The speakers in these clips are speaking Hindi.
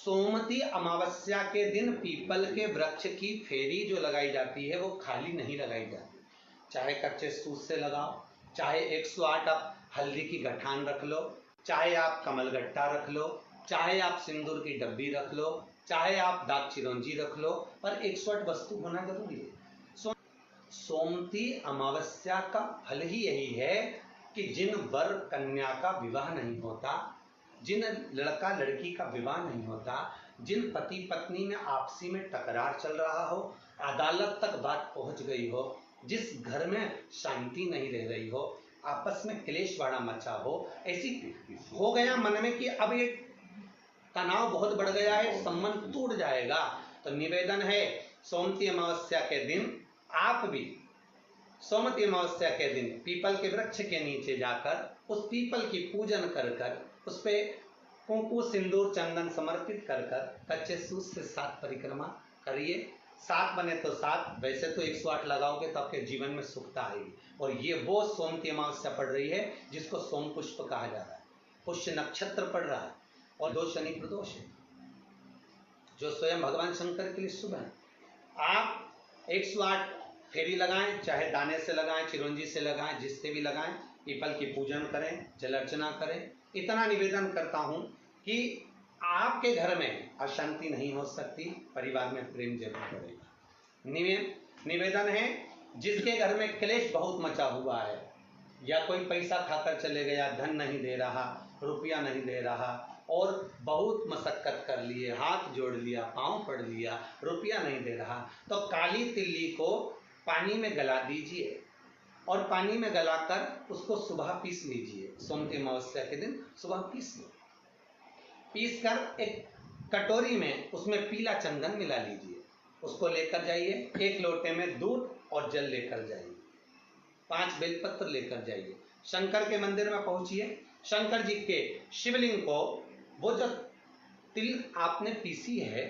सोमती अमावस्या के दिन पीपल के वृक्ष की फेरी जो लगाई जाती है वो खाली नहीं लगाई जाती, चाहे कच्चे सूत से लगाओ, चाहे 108 आप हल्दी की गठान रख लो, चाहे आप कमलगट्टा रख लो, चाहे आप सिंदूर की डब्बी रख लो, चाहे आप दाग चिरौंजी रख लो, पर 108 वस्तु होना जरूरी है। सोमती अमावस्या का फल ही यही है कि जिन वर कन्या का विवाह नहीं होता, जिन लड़का लड़की का विवाह नहीं होता, जिन पति पत्नी में आपसी में टकरार चल रहा हो, अदालत तक बात पहुंच गई हो, जिस घर में शांति नहीं रह रही हो, आपस में क्लेश बड़ा मचा हो, ऐसी हो गया मन में कि अब ये तनाव बहुत बढ़ गया है, संबंध टूट जाएगा, तो निवेदन है सोमती अमावस्या के दिन आप भी सोमती अमावस्या के दिन पीपल के वृक्ष के नीचे जाकर उस पीपल की पूजन कर कर उस पे कुंकु सिंदूर चंदन समर्पित कर कर कच्चे सूत से 7 परिक्रमा करिए। 7 बने तो 7, वैसे तो 108 लगाओगे तो आपके जीवन में सुखता आएगी। और ये वो सोमती अमावस्या पड़ रही है जिसको सोम पुष्प कहा जा रहा है, पुष्य नक्षत्र पड़ रहा है और 2 शनि प्रदोष है जो स्वयं भगवान शंकर के लिए शुभ है। आप 108 फेरी लगाएं, चाहे दाने से लगाएं, चिरौंजी से लगाएं, जिससे भी लगाएं, पीपल की पूजन करें, जल अर्चना करें। इतना निवेदन करता हूं कि आपके घर में अशांति नहीं हो सकती, परिवार में प्रेम जरूर बढ़ेगा। निवेदन है जिसके घर में क्लेश बहुत मचा हुआ है, या कोई पैसा खाकर चले गया, धन नहीं दे रहा, रुपया नहीं दे रहा, और बहुत मशक्कत कर लिए, हाथ जोड़ लिया, पांव पड़ लिया, रुपया नहीं दे रहा, तो काली तिल्ली को पानी में गला दीजिए और पानी में गलाकर उसको सुबह पीस लीजिए। सोमती अमावस्या के दिन सुबह पीस लो, पीस कर एक कटोरी में उसमें पीला चंदन मिला लीजिए, उसको लेकर जाइए। 1 लोटे में दूध और जल लेकर जाइए, 5 बेलपत्र लेकर जाइए, शंकर के मंदिर में पहुंचिए। शंकर जी के शिवलिंग को, वो जो तिल आपने पीसी है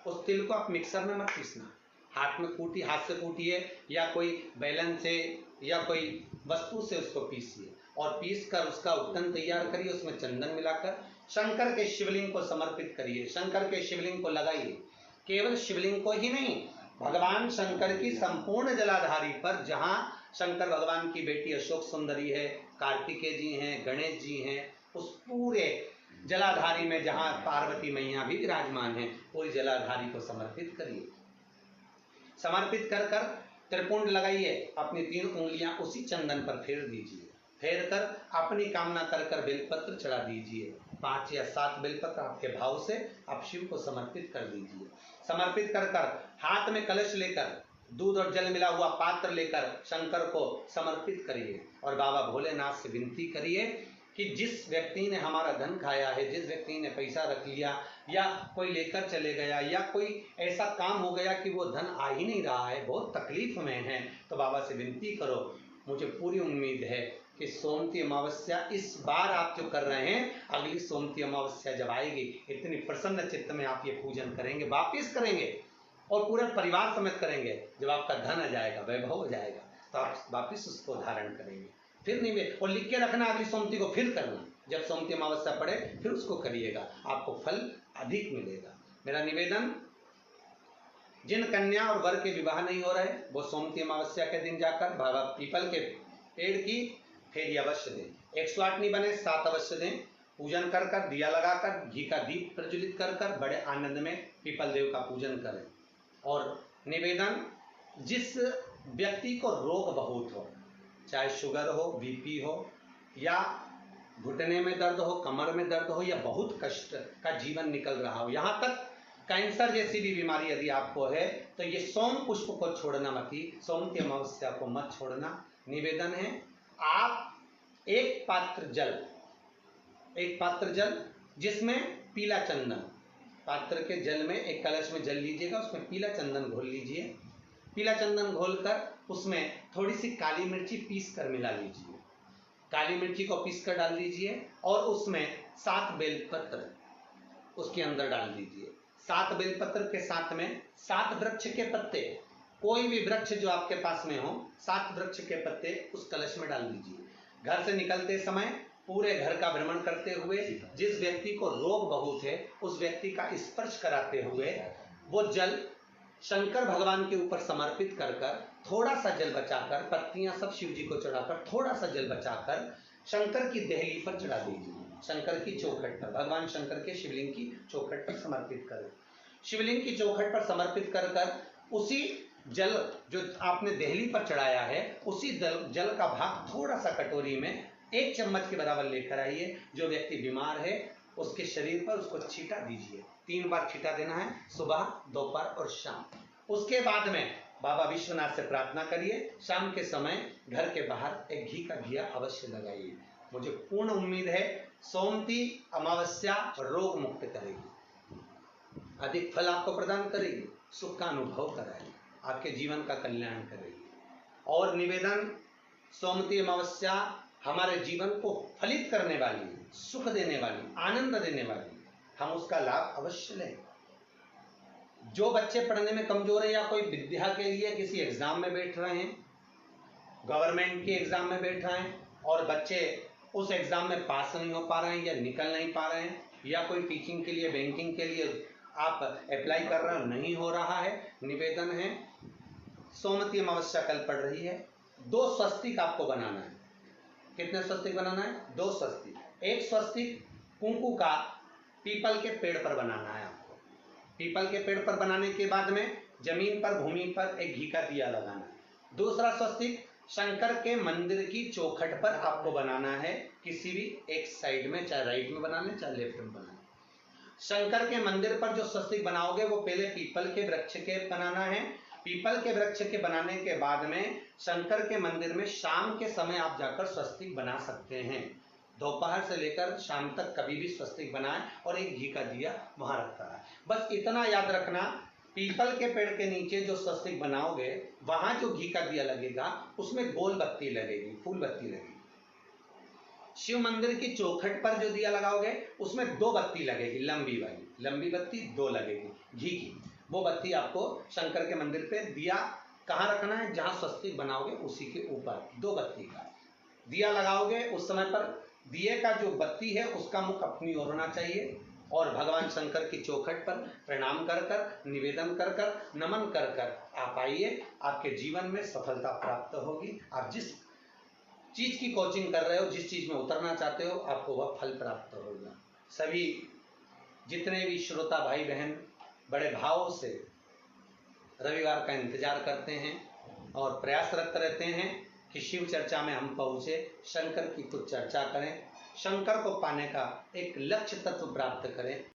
उस तिल को आप मिक्सर में मत पीसना, हाथ से कूटिए या कोई बैलन से या कोई वस्तु से उसको पीसिए और पीस कर उसका उत्तन तैयार करिए, उसमें चंदन मिलाकर शंकर के शिवलिंग को समर्पित करिए, शंकर के शिवलिंग को लगाइए। केवल शिवलिंग को ही नहीं, भगवान शंकर की संपूर्ण जलाधारी पर, जहां शंकर भगवान की बेटी अशोक सुंदरी है, कार्तिकेय जी हैं, गणेश जी हैं, उस पूरे जलाधारी में जहां पार्वती मैया भी विराजमान है, पूरी जलाधारी को समर्पित करिए। समर्पित कर कर त्रिपुंड लगाइए, अपनी 3 उंगलियां उसी चंदन पर फेर दीजिए, फेर कर अपनी कामना कर कर बेलपत्र चढ़ा दीजिए। 5 या 7 बेलपत्र आपके भाव से आप शिव को समर्पित कर दीजिए। समर्पित कर कर हाथ में कलश लेकर, दूध और जल मिला हुआ पात्र लेकर शंकर को समर्पित करिए और बाबा भोलेनाथ से विनती करिए कि जिस व्यक्ति ने हमारा धन खाया है, जिस व्यक्ति ने पैसा रख लिया या कोई लेकर चले गया या कोई ऐसा काम हो गया कि वो धन आ ही नहीं रहा है, बहुत तकलीफ में है, तो बाबा से विनती करो। मुझे पूरी उम्मीद है कि सोमती अमावस्या इस बार आप जो कर रहे हैं, अगली सोमती अमावस्या जब आएगी, इतनी प्रसन्न चित्त में आप ये पूजन करेंगे, वापिस करेंगे और पूरे परिवार समेत करेंगे। जब आपका धन आ जाएगा, वैभव हो जाएगा, तो आप वापिस उसको धारण करेंगे। फिर नहीं, और लिख के रखना, अगली सोमती को फिर करना, जब सोमती अमावस्या पड़े फिर उसको करिएगा, आपको फल अधिक मिलेगा। मेरा निवेदन, जिन कन्या और वर के विवाह नहीं हो रहे, वो सोमती अमावस्या के दिन जाकर बाबा पीपल के पेड़ की फेरी अवश्य दें। 108 नहीं बने 7 अवश्य दें। पूजन कर कर, दिया लगाकर, घी का दीप प्रज्वलित कर कर बड़े आनंद में पीपल देव का पूजन करें। और निवेदन, जिस व्यक्ति को रोग बहुत हो, चाहे शुगर हो, बीपी हो, या घुटने में दर्द हो, कमर में दर्द हो, या बहुत कष्ट का जीवन निकल रहा हो, यहाँ तक कैंसर जैसी भी बीमारी यदि आपको है, तो ये सोम पुष्प को छोड़ना मत ही, सोमती अमावस्या को मत छोड़ना। निवेदन है, आप एक पात्र जल जिसमें पीला चंदन, पात्र के जल में एक कलश में जल लीजिएगा, उसमें पीला चंदन घोल लीजिए। पीला चंदन घोलकर उसमें थोड़ी सी काली मिर्ची पीस कर मिला लीजिए, काली मिर्ची को पीस कर डाल दीजिए और उसमें 7 बेलपत्र उसके अंदर डाल दीजिए। 7 बेलपत्र के साथ में 7 वृक्ष के पत्ते, कोई भी वृक्ष जो आपके पास में हो, 7 वृक्ष के पत्ते उस कलश में डाल दीजिए। घर से निकलते समय पूरे घर का भ्रमण करते हुए जिस व्यक्ति को रोग बहुत है उस व्यक्ति का स्पर्श कराते हुए वो जल शंकर भगवान के ऊपर समर्पित कर कर थोड़ा सा जल बचाकर, पत्तियां सब शिव जी को चढ़ाकर थोड़ा सा जल बचाकर शंकर की देहली पर चढ़ा दीजिए, शंकर की चौखट पर, भगवान शंकर के शिवलिंग की चौखट पर समर्पित करें। शिवलिंग की चौखट पर समर्पित कर कर उसी जल जो आपने देहली पर चढ़ाया है उसी जल का भाग थोड़ा सा कटोरी में 1 चम्मच के बराबर लेकर आइए। जो व्यक्ति बीमार है उसके शरीर पर उसको छींटा दीजिए, 3 बार छींटा देना है, सुबह, दोपहर और शाम। उसके बाद में बाबा विश्वनाथ से प्रार्थना करिए, शाम के समय घर के बाहर एक घी का दिया अवश्य लगाइए। मुझे पूर्ण उम्मीद है सोमती अमावस्या रोग मुक्त करेगी, अधिक फल आपको प्रदान करेगी, सुख का अनुभव कराएगी, आपके जीवन का कल्याण करेगी। और निवेदन, सोमती अमावस्या हमारे जीवन को फलित करने वाली है, सुख देने वाली, आनंद देने वाली, हम उसका लाभ अवश्य लें। जो बच्चे पढ़ने में कमजोर है या कोई विद्या के लिए किसी एग्जाम में बैठ रहे हैं, गवर्नमेंट के एग्जाम में बैठ रहे हैं और बच्चे उस एग्जाम में पास नहीं हो पा रहे हैं या निकल नहीं पा रहे हैं, या कोई टीचिंग के लिए, बैंकिंग के लिए आप अप्लाई कर रहे हो, नहीं हो रहा है, निवेदन है सोमती अमावस्या कल पड़ रही है, 2 स्वस्तिक आपको बनाना है। कितने स्वस्तिक बनाना है? 2 स्वस्तिक। एक स्वस्तिक कुंकू का पीपल के पेड़ पर बनाना है आपको। पीपल के पेड़ पर बनाने के बाद में जमीन पर, भूमि पर एक घी का दिया लगाना है। दूसरा स्वस्तिक शंकर के मंदिर की चौखट पर आपको बनाना है, किसी भी एक साइड में, चाहे राइट में बना लें चाहे लेफ्ट में बना लें। शंकर के मंदिर पर जो स्वस्तिक बनाओगे वो पहले पीपल के वृक्ष के बनाना है। पीपल के वृक्ष के बनाने के बाद में शंकर के मंदिर में शाम के समय आप जाकर स्वस्तिक बना सकते हैं। दोपहर से लेकर शाम तक कभी भी स्वस्तिक बनाएं और एक घी का दिया वहां रखता है। बस इतना याद रखना, पीपल के पेड़ के नीचे जो स्वस्तिक बनाओगे वहां जो घी का दिया लगेगा उसमें गोल बत्ती लगेगी, फूल बत्ती लगेगी। शिव मंदिर की चौखट पर जो दिया लगाओगे उसमें 2 बत्ती लगेगी, लंबी वाली, लंबी बत्ती 2 लगेगी घी की। वो बत्ती आपको शंकर के मंदिर पे दिया कहाँ रखना है? जहां स्वस्तिक बनाओगे उसी के ऊपर 2 बत्ती का दिया लगाओगे। उस समय पर दिए का जो बत्ती है उसका मुख अपनी ओर होना चाहिए और भगवान शंकर की चौखट पर प्रणाम कर कर, निवेदन कर कर, नमन कर कर आप आइए। आपके जीवन में सफलता प्राप्त होगी। आप जिस चीज की कोचिंग कर रहे हो, जिस चीज में उतरना चाहते हो, आपको वह फल प्राप्त होगा। सभी जितने भी श्रोता भाई बहन बड़े भाव से रविवार का इंतजार करते हैं और प्रयासरत रहते हैं कि शिव चर्चा में हम पहुंचे, शंकर की कुछ चर्चा करें, शंकर को पाने का एक लक्ष्य तत्व प्राप्त करें।